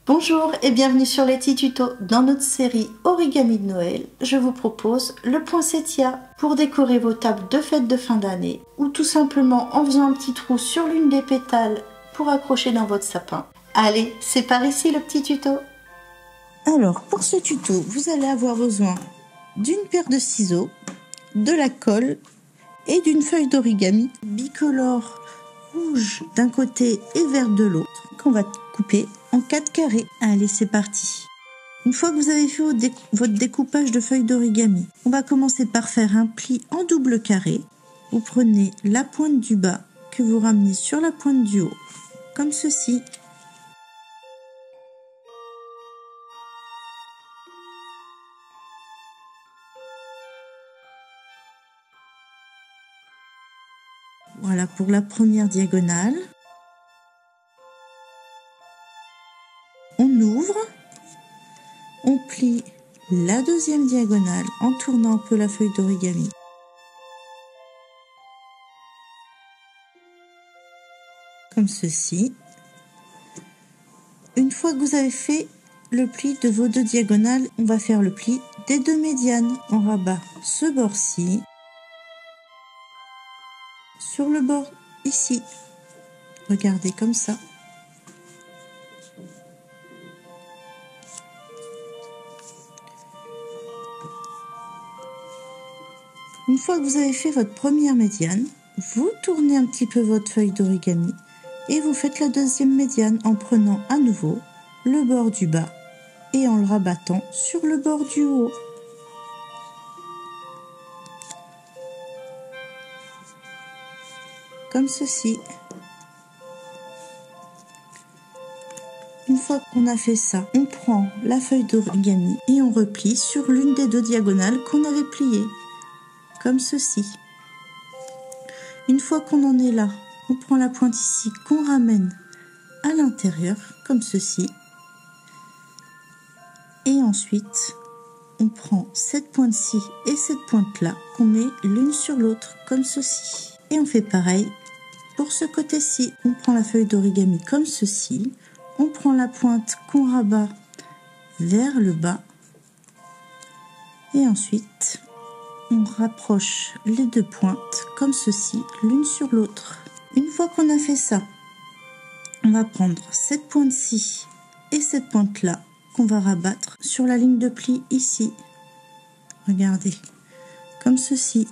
Bonjour et bienvenue sur Letty Tuto. Dans notre série Origami de Noël, je vous propose le poinsettia pour décorer vos tables de fête de fin d'année ou tout simplement en faisant un petit trou sur l'une des pétales pour accrocher dans votre sapin. Allez, c'est par ici le petit tuto. Alors pour ce tuto, vous allez avoir besoin d'une paire de ciseaux, de la colle et d'une feuille d'origami bicolore rouge d'un côté et vert de l'autre qu'on va couper en 4 carrés. Allez, c'est parti. Une fois que vous avez fait votre découpage de feuilles d'origami, on va commencer par faire un pli en double carré. Vous prenez la pointe du bas que vous ramenez sur la pointe du haut, comme ceci. Voilà pour la première diagonale. On ouvre, on plie la deuxième diagonale en tournant un peu la feuille d'origami. Comme ceci. Une fois que vous avez fait le pli de vos deux diagonales, on va faire le pli des deux médianes. On rabat ce bord-ci sur le bord ici. Regardez comme ça. Une fois que vous avez fait votre première médiane, vous tournez un petit peu votre feuille d'origami et vous faites la deuxième médiane en prenant à nouveau le bord du bas et en le rabattant sur le bord du haut. Comme ceci. Une fois qu'on a fait ça, on prend la feuille d'origami et on replie sur l'une des deux diagonales qu'on avait pliées. Comme ceci. Une fois qu'on en est là, on prend la pointe ici qu'on ramène à l'intérieur, comme ceci. Et ensuite, on prend cette pointe-ci et cette pointe-là qu'on met l'une sur l'autre, comme ceci. Et on fait pareil pour ce côté-ci. On prend la feuille d'origami comme ceci. On prend la pointe qu'on rabat vers le bas. Et ensuite, on rapproche les deux pointes comme ceci, l'une sur l'autre. Une fois qu'on a fait ça, on va prendre cette pointe-ci et cette pointe-là qu'on va rabattre sur la ligne de pli ici. Regardez, comme ceci.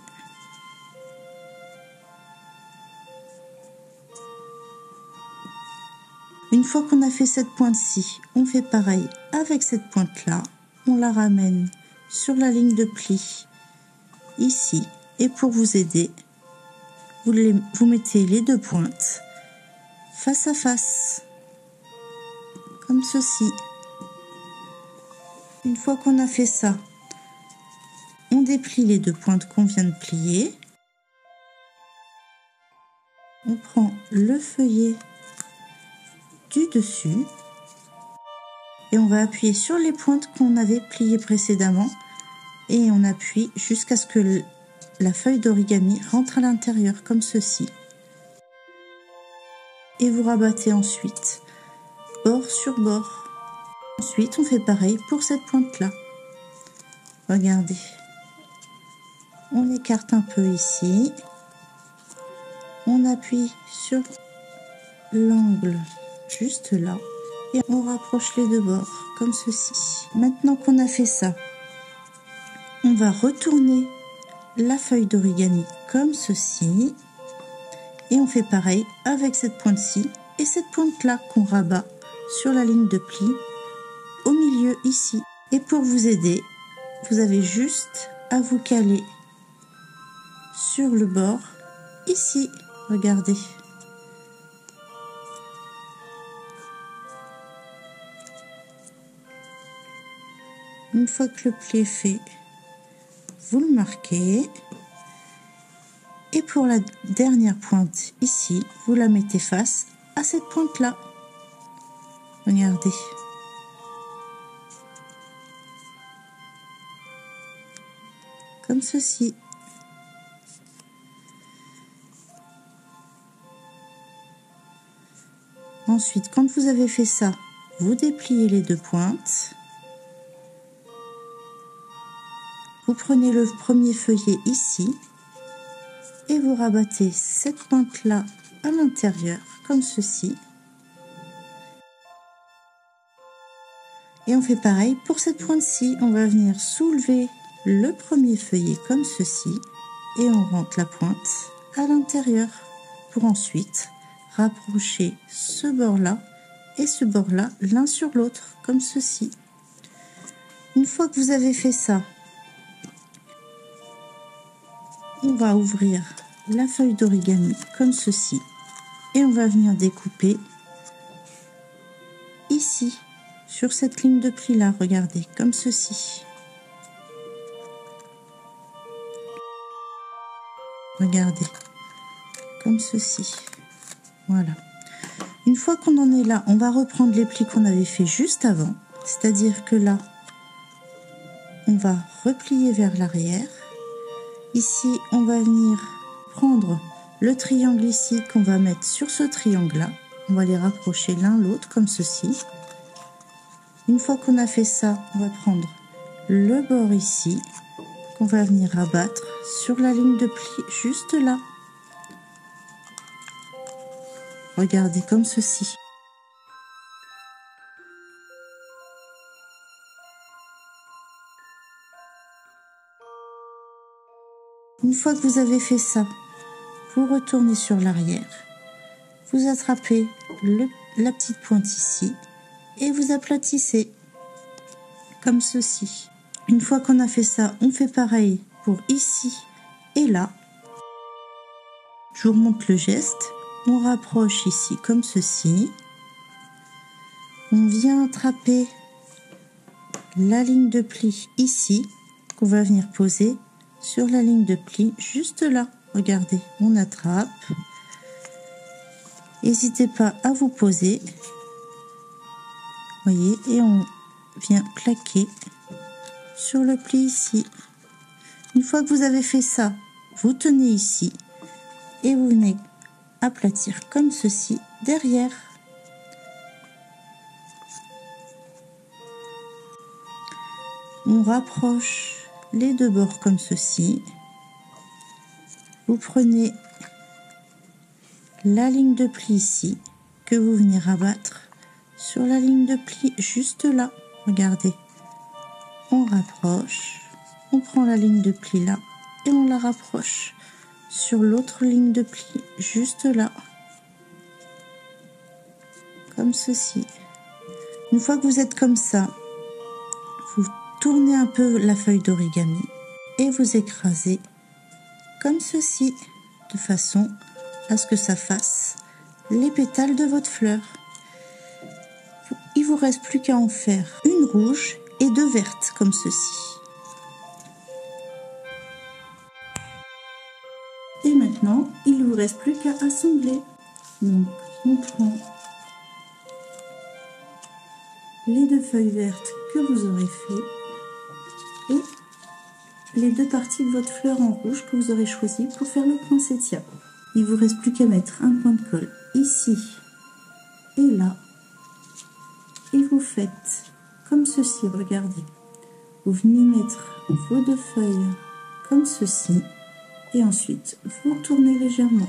Une fois qu'on a fait cette pointe-ci, on fait pareil avec cette pointe-là. On la ramène sur la ligne de pli ici. Et pour vous aider, vous mettez les deux pointes face à face, comme ceci. Une fois qu'on a fait ça, on déplie les deux pointes qu'on vient de plier. On prend le feuillet du dessus et on va appuyer sur les pointes qu'on avait pliées précédemment et on appuie jusqu'à ce que la feuille d'origami rentre à l'intérieur comme ceci. Et vous rabattez ensuite bord sur bord. Ensuite, on fait pareil pour cette pointe-là. Regardez. On écarte un peu ici. On appuie sur l'angle juste là. Et on rapproche les deux bords, comme ceci. Maintenant qu'on a fait ça, on va retourner la feuille d'origami comme ceci. Et on fait pareil avec cette pointe-ci et cette pointe-là qu'on rabat sur la ligne de pli au milieu ici. Et pour vous aider, vous avez juste à vous caler sur le bord ici. Regardez. Une fois que le pli est fait, vous le marquez. Et pour la dernière pointe ici, vous la mettez face à cette pointe-là. Regardez. Comme ceci. Ensuite, quand vous avez fait ça, vous dépliez les deux pointes. Vous prenez le premier feuillet ici et vous rabattez cette pointe-là à l'intérieur comme ceci. Et on fait pareil pour cette pointe-ci. On va venir soulever le premier feuillet comme ceci et on rentre la pointe à l'intérieur pour ensuite rapprocher ce bord-là et ce bord-là l'un sur l'autre comme ceci. Une fois que vous avez fait ça, on va ouvrir la feuille d'origami comme ceci et on va venir découper ici sur cette ligne de pli là, regardez, comme ceci. Regardez, comme ceci. Voilà. Une fois qu'on en est là, on va reprendre les plis qu'on avait fait juste avant, c'est-à-dire que là, on va replier vers l'arrière. Ici, on va venir prendre le triangle ici qu'on va mettre sur ce triangle-là. On va les rapprocher l'un l'autre comme ceci. Une fois qu'on a fait ça, on va prendre le bord ici qu'on va venir abattre sur la ligne de pli juste là. Regardez comme ceci. Une fois que vous avez fait ça, vous retournez sur l'arrière, vous attrapez la petite pointe ici et vous aplatissez comme ceci. Une fois qu'on a fait ça, on fait pareil pour ici et là. Je vous remonte le geste. On rapproche ici comme ceci. On vient attraper la ligne de pli ici qu'on va venir poser sur la ligne de pli juste là. Regardez, on attrape. N'hésitez pas à vous poser. Voyez, et on vient plaquer sur le pli ici. Une fois que vous avez fait ça, vous tenez ici et vous venez aplatir comme ceci derrière. On rapproche les deux bords comme ceci. Vous prenez la ligne de pli ici que vous venez rabattre sur la ligne de pli juste là. Regardez, on rapproche, on prend la ligne de pli là et on la rapproche sur l'autre ligne de pli juste là, comme ceci. Une fois que vous êtes comme ça, vous tournez un peu la feuille d'origami et vous écrasez comme ceci, de façon à ce que ça fasse les pétales de votre fleur. Il vous reste plus qu'à en faire une rouge et deux vertes comme ceci. Et maintenant, il ne vous reste plus qu'à assembler. Donc, on prend les deux feuilles vertes que vous aurez fait et les deux parties de votre fleur en rouge que vous aurez choisi pour faire le poinsettia. Il ne vous reste plus qu'à mettre un point de colle ici et là. Et vous faites comme ceci, regardez. Vous venez mettre vos deux feuilles comme ceci. Et ensuite, vous tournez légèrement.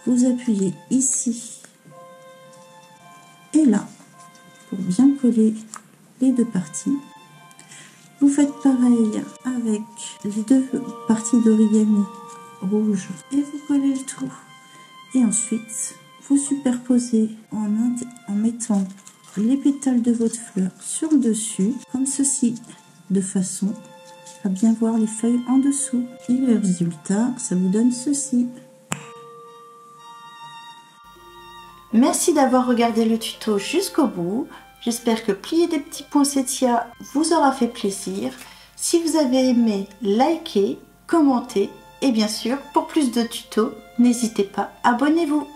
Vous appuyez ici et là pour bien coller les deux parties. Vous faites pareil avec les deux parties d'origami rouge et vous collez le tout. Et ensuite, vous superposez en mettant les pétales de votre fleur sur le dessus, comme ceci, de façon à bien voir les feuilles en dessous. Et le résultat, ça vous donne ceci. Merci d'avoir regardé le tuto jusqu'au bout. J'espère que plier des petits poinsettias vous aura fait plaisir. Si vous avez aimé, likez, commentez et bien sûr, pour plus de tutos, n'hésitez pas, abonnez-vous.